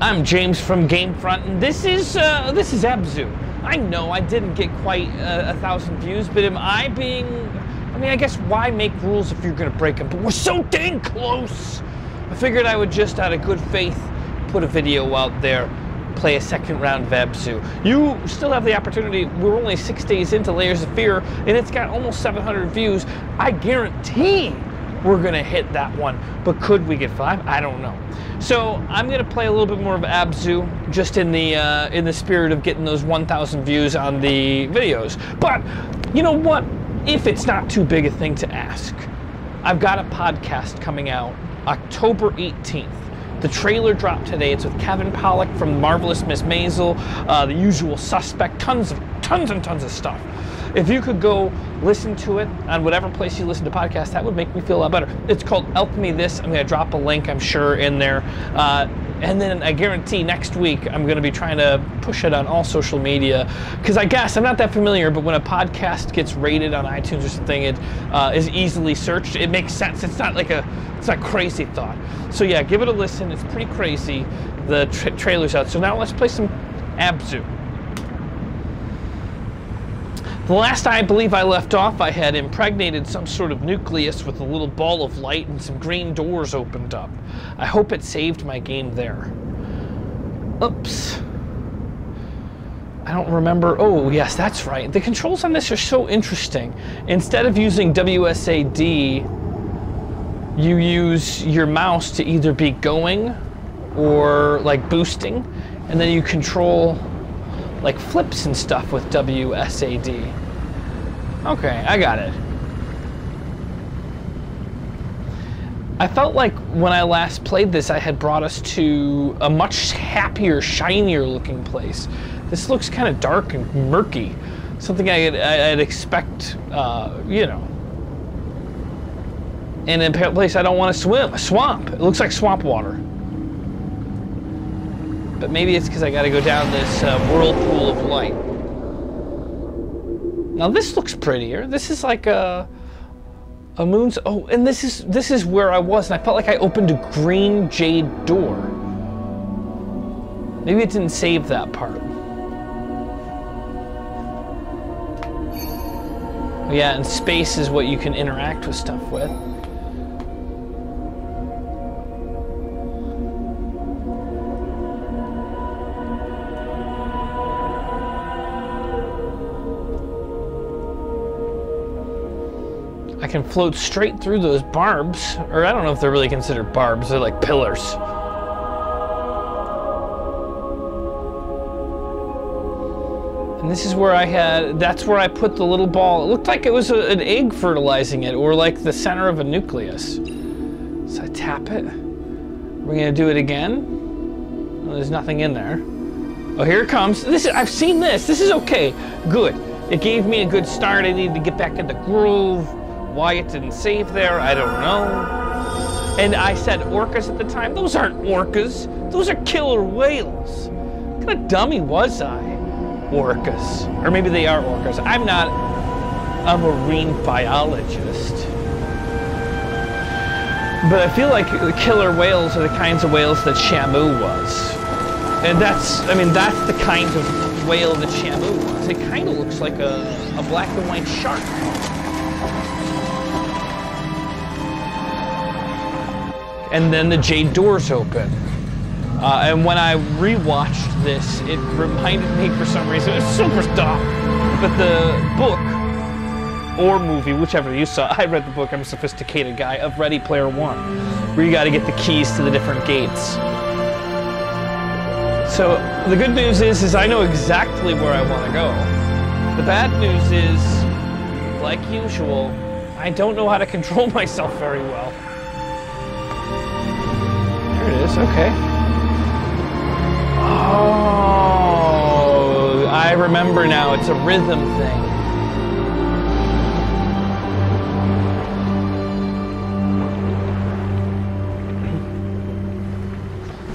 I'm James from GameFront, and this is ABZû. I know I didn't get quite 1,000 views, but am I being... I mean, I guess why make rules if you're gonna break them? But we're so dang close! I figured I would just, out of good faith, put a video out there, play a second round of ABZû. You still have the opportunity. We're only 6 days into Layers of Fear, and it's got almost 700 views. I guarantee we're gonna hit that one, but could we get 5? I don't know. So I'm gonna play a little bit more of ABZû, just in the spirit of getting those 1,000 views on the videos. But you know what? If it's not too big a thing to ask, I've got a podcast coming out October 18th. The trailer dropped today. It's with Kevin Pollak from Marvelous Miss Maisel, The Usual Suspect, tons and tons of stuff. If you could go listen to it on whatever place you listen to podcasts, that would make me feel a lot better. It's called Alchemy This. I'm going to drop a link, I'm sure, in there. And then I guarantee next week I'm going to be trying to push it on all social media. Because I guess, I'm not that familiar, but when a podcast gets rated on iTunes or something, it is easily searched. It makes sense. It's not like it's not crazy thought. So yeah, give it a listen. It's pretty crazy. The trailer's out. So now let's play some ABZû. The last I believe I left off, I had impregnated some sort of nucleus with a little ball of light and some green doors opened up. I hope it saved my game there. Oops. I don't remember. Oh, yes, that's right. The controls on this are so interesting. Instead of using WSAD, you use your mouse to either be going or like boosting, and then you control like flips and stuff with WSAD. Okay, I got it. I felt like when I last played this, I had brought us to a much happier, shinier looking place. This looks kind of dark and murky. Something I'd expect, you know. And in a place I don't want to swim, a swamp. It looks like swamp water. But maybe it's because I got to go down this whirlpool of light. Now this looks prettier. This is like a moon's. Oh, and this is where I was, and I felt like I opened a green jade door. Maybe it didn't save that part. Yeah, and space is what you can interact with stuff with. I can float straight through those barbs, or I don't know if they're really considered barbs, they're like pillars. And this is where that's where I put the little ball. It looked like it was an egg fertilizing it, or like the center of a nucleus. So I tap it. We're gonna do it again. Well, there's nothing in there. Oh, here it comes. I've seen this. This is okay. Good. It gave me a good start. I needed to get back in the groove. Why it didn't save there, I don't know. And I said orcas at the time. Those aren't orcas. Those are killer whales. What kind of dummy was I? Orcas. Or maybe they are orcas. I'm not a marine biologist. But I feel like the killer whales are the kinds of whales that Shamu was. And that's the kind of whale that Shamu was. It kind of looks like a black and white shark. And then the jade doors open. And when I rewatched this, it reminded me for some reason, it's super dark, but the book, or movie, whichever you saw, I read the book, I'm a sophisticated guy, of Ready Player One, where you gotta get the keys to the different gates. So the good news is I know exactly where I wanna go. The bad news is, like usual, I don't know how to control myself very well. There it is, okay. Oh, I remember now, it's a rhythm thing.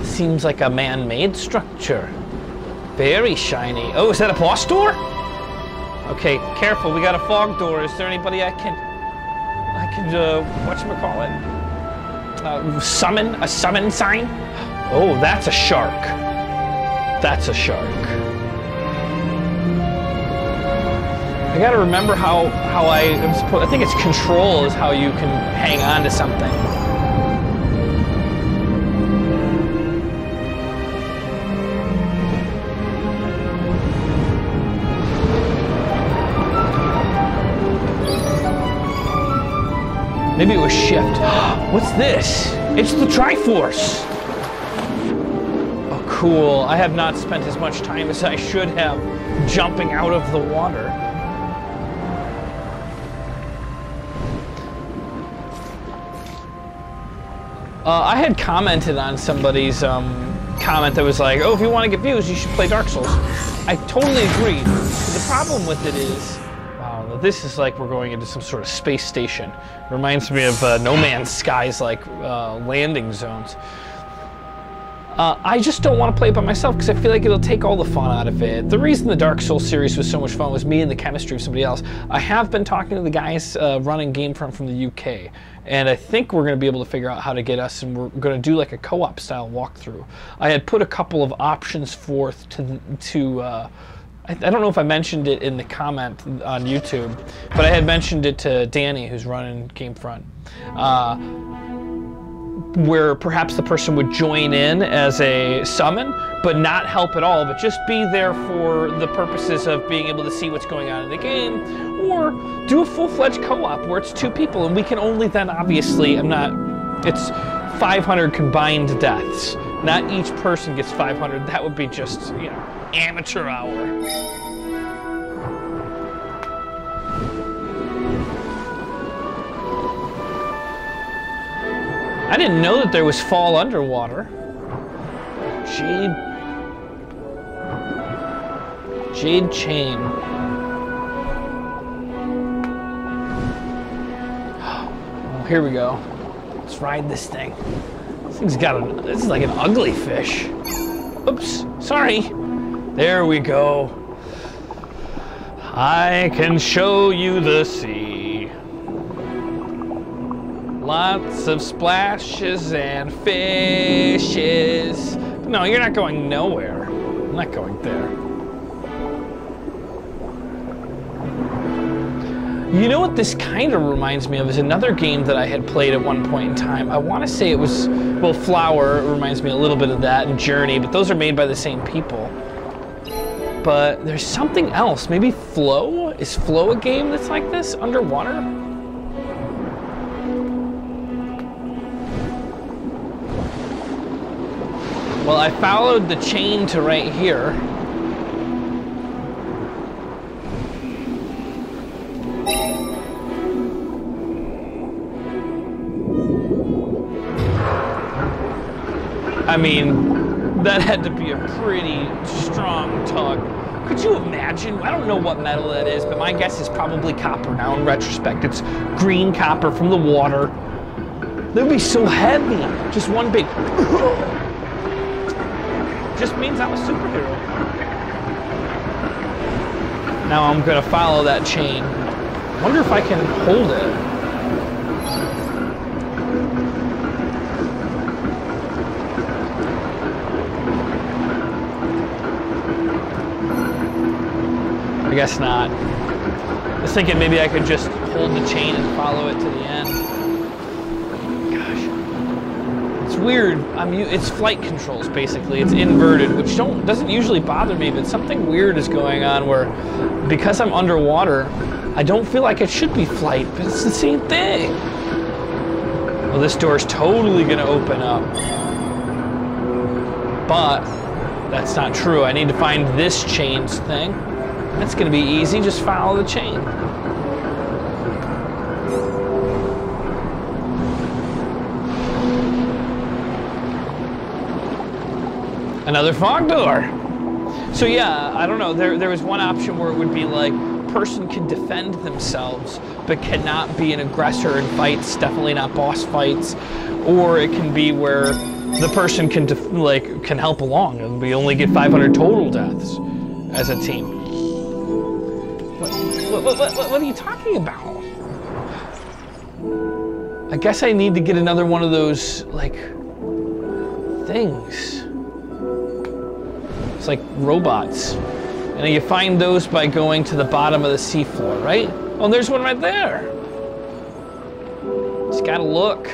Seems like a man-made structure. Very shiny. Oh, is that a boss door? Okay, careful, we got a fog door. Is there anybody I can whatchamacallit? summon, a summon sign. Oh, that's a shark. That's a shark. I gotta remember how I'm supposed. I think it's control is how you can hang on to something. Maybe it was shift. What's this? It's the Triforce. Oh, cool. I have not spent as much time as I should have jumping out of the water. I had commented on somebody's comment that was like, oh, if you want to get views, you should play Dark Souls. I totally agree. The problem with it is, wow, this is like we're going into some sort of space station. Reminds me of No Man's Skies, like landing zones. I just don't want to play it by myself because I feel like it'll take all the fun out of it. The reason the Dark Souls series was so much fun was me and the chemistry of somebody else. I have been talking to the guys running GameFront from the UK, and I think we're going to be able to figure out how to get us, and we're going to do like a co-op style walkthrough. I had put a couple of options forth to I don't know if I mentioned it in the comment on YouTube, but I had mentioned it to Danny, who's running GameFront. Where perhaps the person would join in as a summon, but not help at all, but just be there for the purposes of being able to see what's going on in the game, or do a full-fledged co-op where it's 2 people, and we can only then, obviously, it's 500 combined deaths. Not each person gets 500. That would be just, you know, amateur hour. I didn't know that there was fall underwater. Jade chain. Well, here we go. Let's ride this thing. This is like an ugly fish. Oops, sorry. There we go. I can show you the sea. Lots of splashes and fishes. But no, you're not going nowhere. I'm not going there. You know what this kind of reminds me of is another game that I had played at one point in time. I want to say it was, well, Flower reminds me a little bit of that, and Journey, but those are made by the same people. But there's something else. Maybe Flow? Is Flow a game that's like this, underwater? Well, I followed the chain to right here. I mean, that had to be a pretty strong tug. Could you imagine? I don't know what metal that is, but my guess is probably copper now in retrospect. It's green copper from the water. That would be so heavy. Just one big... just means I'm a superhero. Now I'm gonna follow that chain. Wonder if I can hold it. I guess not. I was thinking maybe I could just hold the chain and follow it to the end. It's weird. It's flight controls basically. It's inverted, which doesn't usually bother me, but something weird is going on where, because I'm underwater, I don't feel like it should be flight, but it's the same thing. Well, this door's totally gonna open up, but that's not true. I need to find this chains thing. That's gonna be easy. Just follow the chain. Another fog door. So yeah, I don't know. There was one option where it would be like, person can defend themselves, but cannot be an aggressor in fights. Definitely not boss fights. Or it can be where the person can can help along, and we only get 500 total deaths as a team. What are you talking about? I guess I need to get another one of those, like, things. It's like robots. And you find those by going to the bottom of the seafloor, right? Oh, and there's one right there. Just gotta look.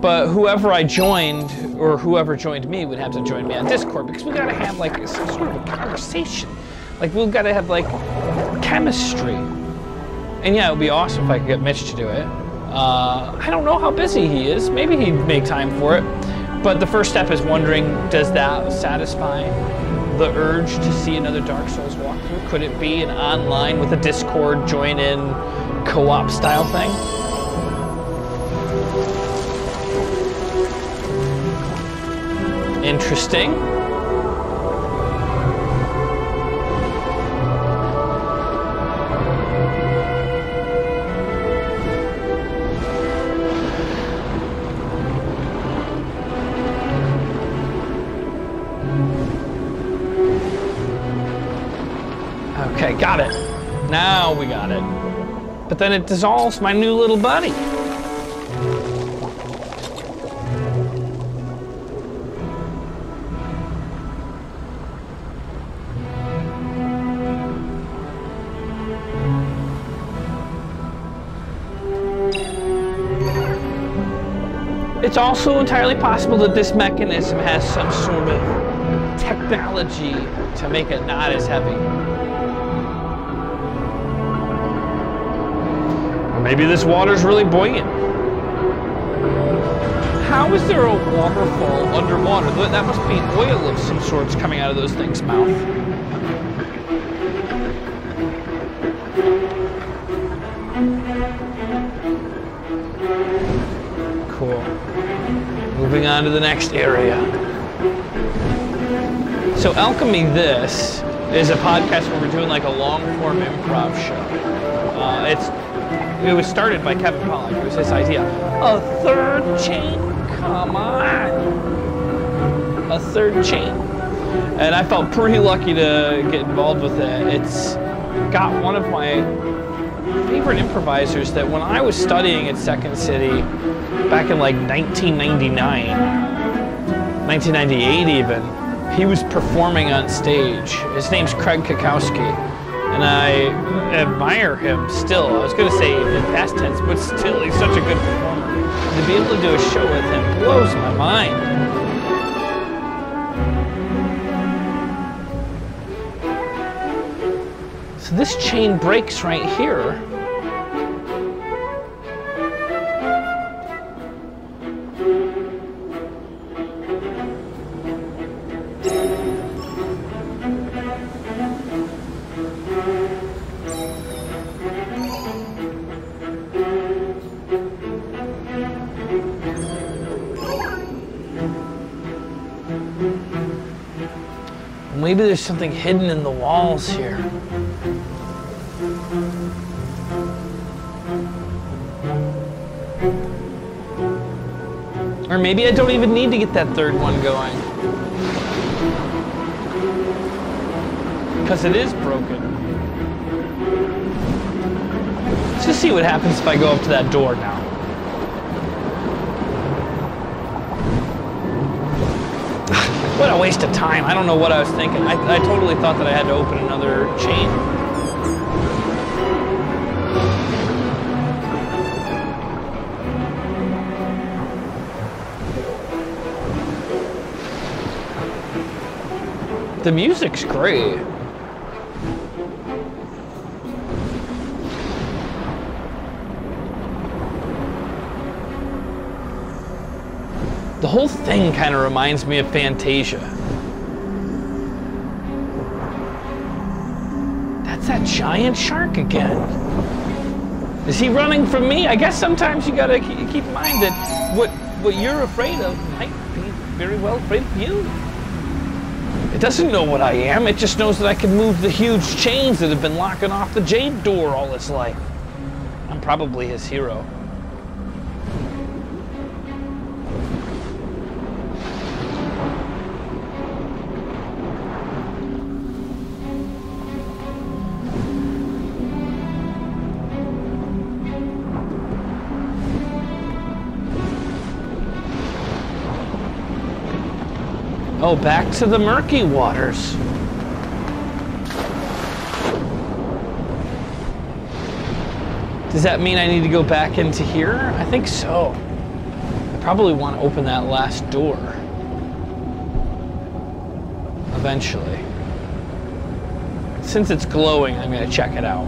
But whoever I joined, or whoever joined me, would have to join me on Discord, because we gotta have like some sort of a conversation. Like, we've gotta have like chemistry. And yeah, it would be awesome if I could get Mitch to do it. I don't know how busy he is. Maybe he'd make time for it. But the first step is wondering, does that satisfy the urge to see another Dark Souls walkthrough? Could it be an online with a Discord join-in co-op style thing? Interesting. Okay, got it. Now we got it. But then it dissolves my new little buddy. It's also entirely possible that this mechanism has some sort of technology to make it not as heavy. Or maybe this water's really buoyant. How is there a waterfall underwater? That must be oil of some sorts coming out of those things' mouth. Cool. Moving on to the next area. So Alchemy This is a podcast where we're doing like a long-form improv show. It was started by Kevin Pollak. It was his idea. A third chain? Come on. A third chain. And I felt pretty lucky to get involved with it. It's got one of my favorite improvisers that when I was studying at Second City back in like 1999, 1998 even, he was performing on stage. His name's Craig Kakowski, and I admire him still. I was going to say in past tense, but still, he's such a good performer. And to be able to do a show with him blows my mind. So this chain breaks right here. Maybe there's something hidden in the walls here. Or maybe I don't even need to get that third one going. Because it is broken. Let's just see what happens if I go up to that door now. What a waste of time. I don't know what I was thinking. I totally thought that I had to open another chain. The music's great. The whole thing kind of reminds me of Fantasia. That's that giant shark again. Is he running from me? I guess sometimes you gotta keep in mind that what you're afraid of might be very well afraid of you. It doesn't know what I am. It just knows that I can move the huge chains that have been locking off the Jade door all its life. I'm probably his hero. Oh, back to the murky waters. Does that mean I need to go back into here? I think so. I probably want to open that last door. Eventually. Since it's glowing, I'm going to check it out.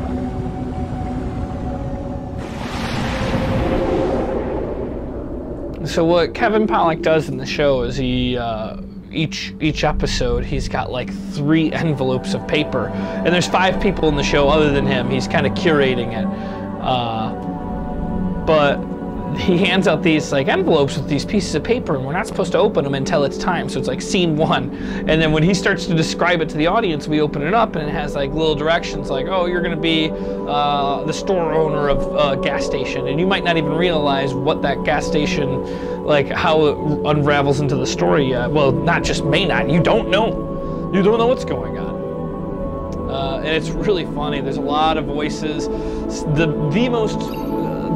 So what Kevin Pollak does in the show is he, each episode, he's got like 3 envelopes of paper. And there's 5 people in the show other than him. He's kind of curating it. But he hands out these like envelopes with these pieces of paper, and we're not supposed to open them until it's time. So it's like scene 1, and then when he starts to describe it to the audience, we open it up, and it has like little directions like, oh, you're going to be the store owner of a gas station, and you might not even realize what that gas station, like how it unravels into the story yet. Well, not just may not, you don't know. You don't know what's going on. And it's really funny. There's a lot of voices. The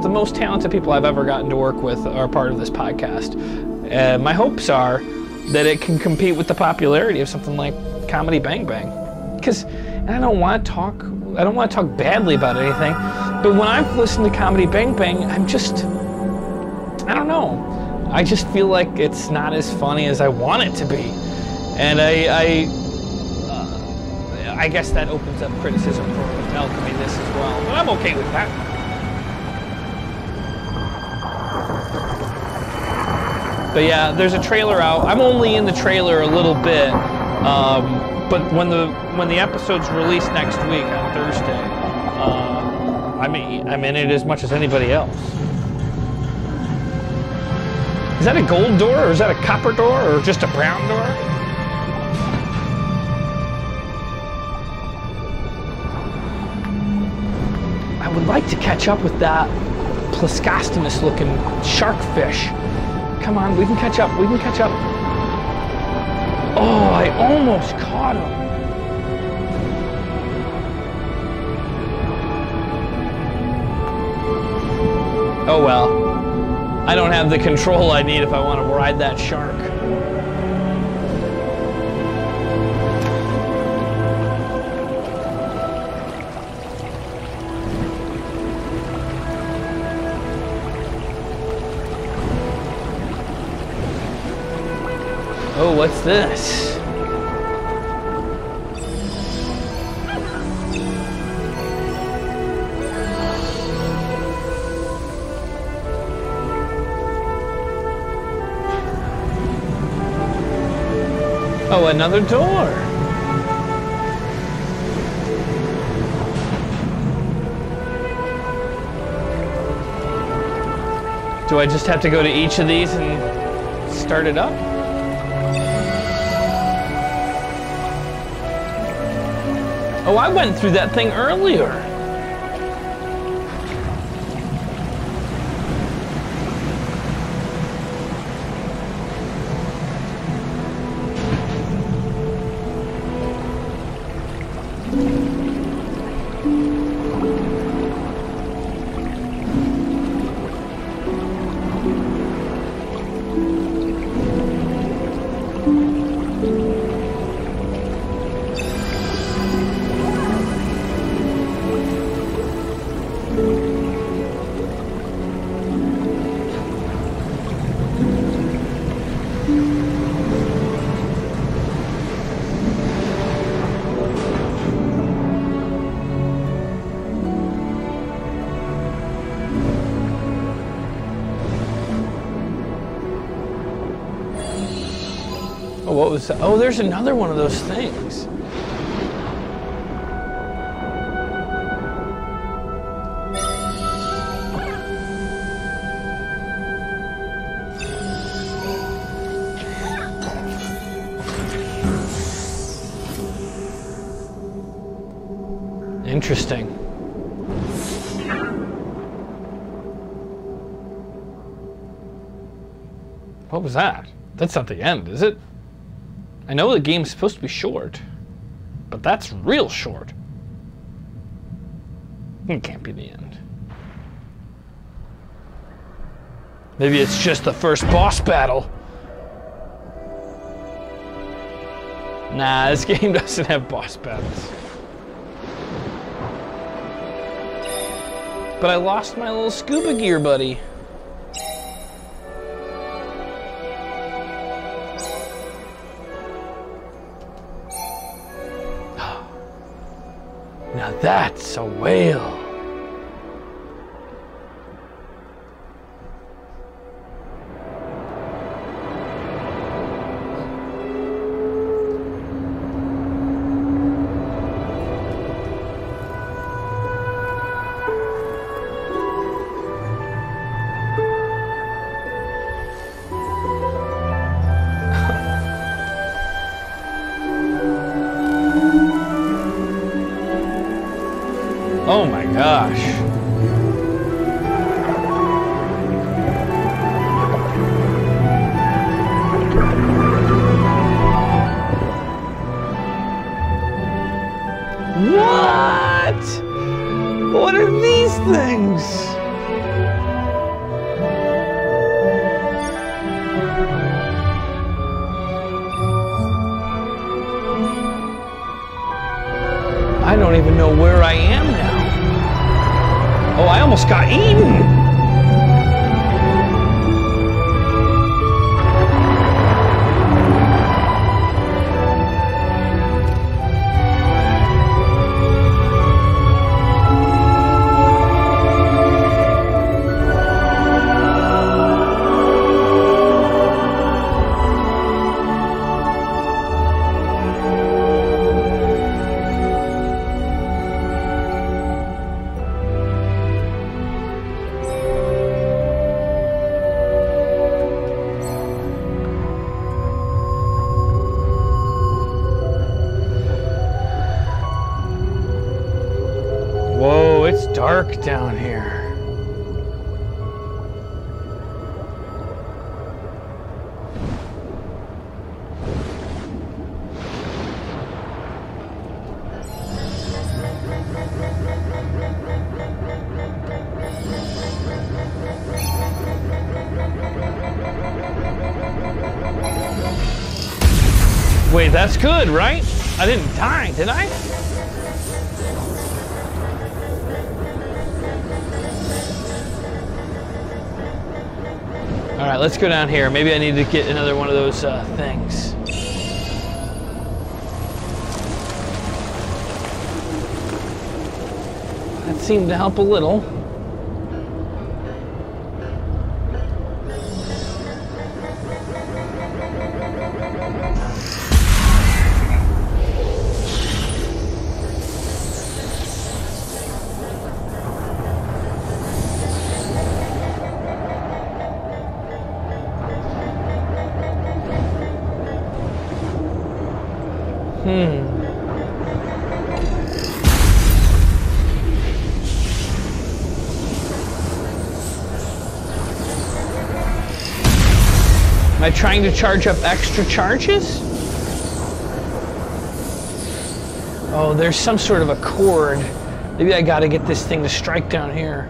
most talented people I've ever gotten to work with are part of this podcast. And my hopes are that it can compete with the popularity of something like Comedy Bang Bang. Because I don't want to talk badly about anything, but when I've listened to Comedy Bang Bang, I don't know. I just feel like it's not as funny as I want it to be. And I guess that opens up criticism for Alchemy this as well, but I'm okay with that. But yeah, there's a trailer out. I'm only in the trailer a little bit, but when the episode's released next week on Thursday, I'm in it as much as anybody else. Is that a gold door, or is that a copper door, or just a brown door? I would like to catch up with that Plascostomus looking shark fish. Come on, we can catch up, we can catch up. Oh, I almost caught him. Oh well. I don't have the control I need if I want to ride that shark. Oh, what's this? Oh, another door. Do I just have to go to each of these and start it up? Oh, I went through that thing earlier. Oh, what was that? Oh, there's another one of those things. Interesting. What was that? That's not the end, is it? I know the game's supposed to be short, but that's real short. It can't be the end. Maybe it's just the first boss battle. Nah, this game doesn't have boss battles. But I lost my little scuba gear buddy. Now that's a whale. Oh my gosh. What? What are these things? I don't even know where I am now. Oh, I almost got eaten. Whoa, it's dark down here. Wait, that's good, right? I didn't die, did I? All right, let's go down here. Maybe I need to get another one of those things. That seemed to help a little. Am I trying to charge up extra charges? Oh, there's some sort of a cord. Maybe I gotta get this thing to strike down here.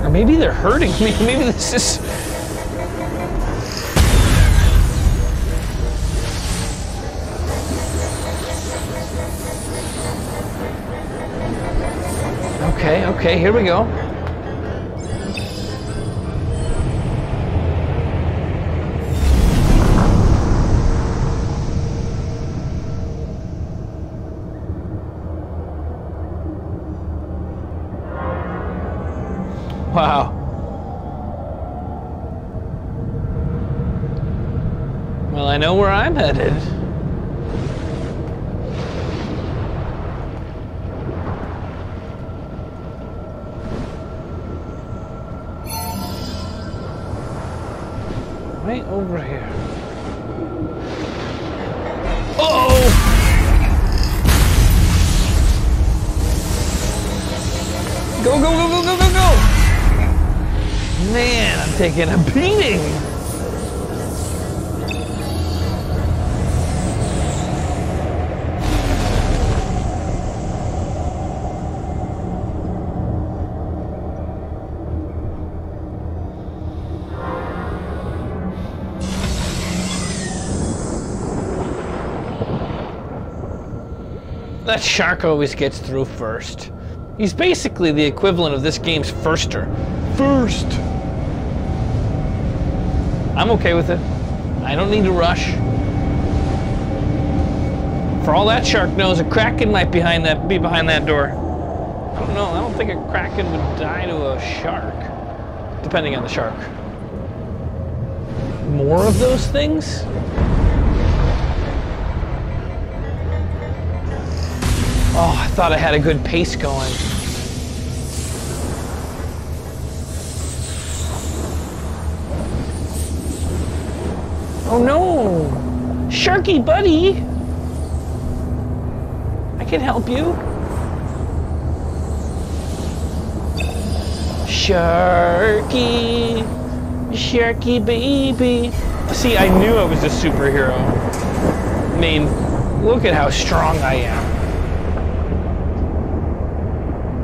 Or maybe they're hurting me. Maybe this is... Okay, here we go. Wow. Well, I know where I'm headed. Right over here. Uh-oh! Go, go, go, go, go, go, go! Man, I'm taking a beating! That shark always gets through first. He's basically the equivalent of this game's firster. First! I'm okay with it. I don't need to rush. For all that shark knows, a kraken might be behind that door. I don't know. I don't think a kraken would die to a shark, depending on the shark. More of those things? Oh, I thought I had a good pace going. Oh no! Sharky buddy! I can help you. Sharky! Sharky baby! See, I knew I was a superhero. I mean, look at how strong I am.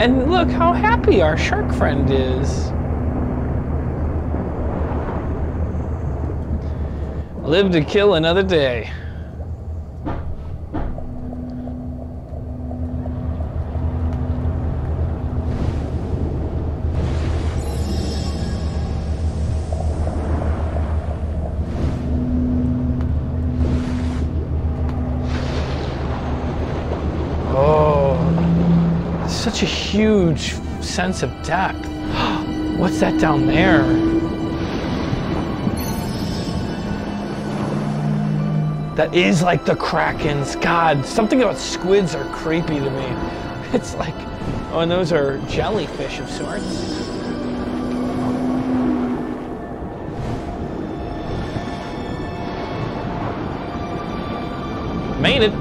And look how happy our shark friend is. Live to kill another day. Oh, such a huge sense of depth. What's that down there? That is like the Krakens. God, something about squids are creepy to me. It's like, oh, and those are jellyfish of sorts. Made it.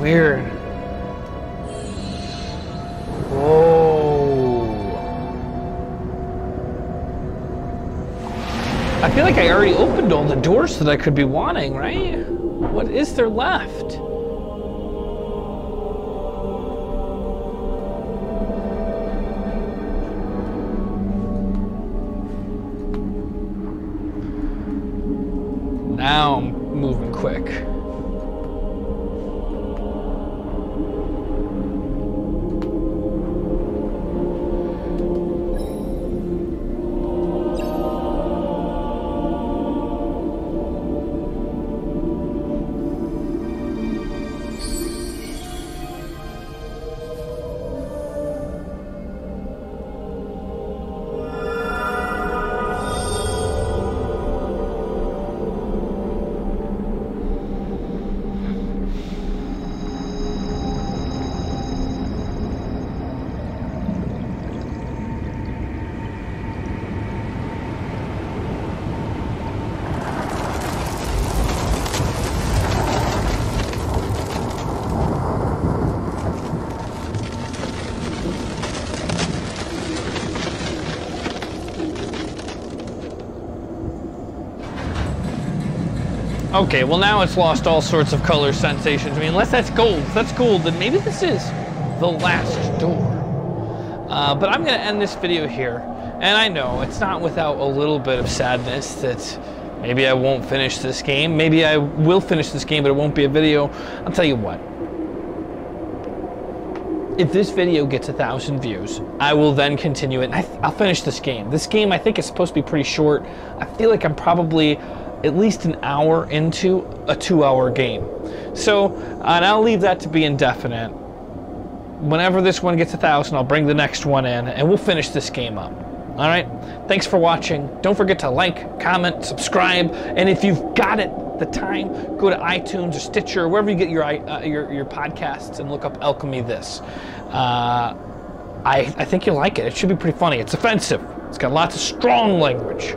Weird. Whoa. I feel like I already opened all the doors that I could be wanting, right? What is there left? Now I'm moving quick. Okay, well now it's lost all sorts of color sensations. I mean, unless that's gold, then maybe this is the last door. But I'm gonna end this video here. And I know it's not without a little bit of sadness that maybe I won't finish this game. Maybe I will finish this game, but it won't be a video. I'll tell you what. If this video gets 1,000 views, I will then continue it, and I'll finish this game. This game, I think, is supposed to be pretty short. I feel like I'm probably at least an hour into a 2-hour game. So, and I'll leave that to be indefinite. Whenever this one gets 1,000, I'll bring the next one in, and we'll finish this game up. All right? Thanks for watching. Don't forget to like, comment, subscribe, and if you've got the time, go to iTunes or Stitcher, wherever you get your podcasts, and look up Alchemy This. I think you'll like it. It should be pretty funny. It's offensive. It's got lots of strong language.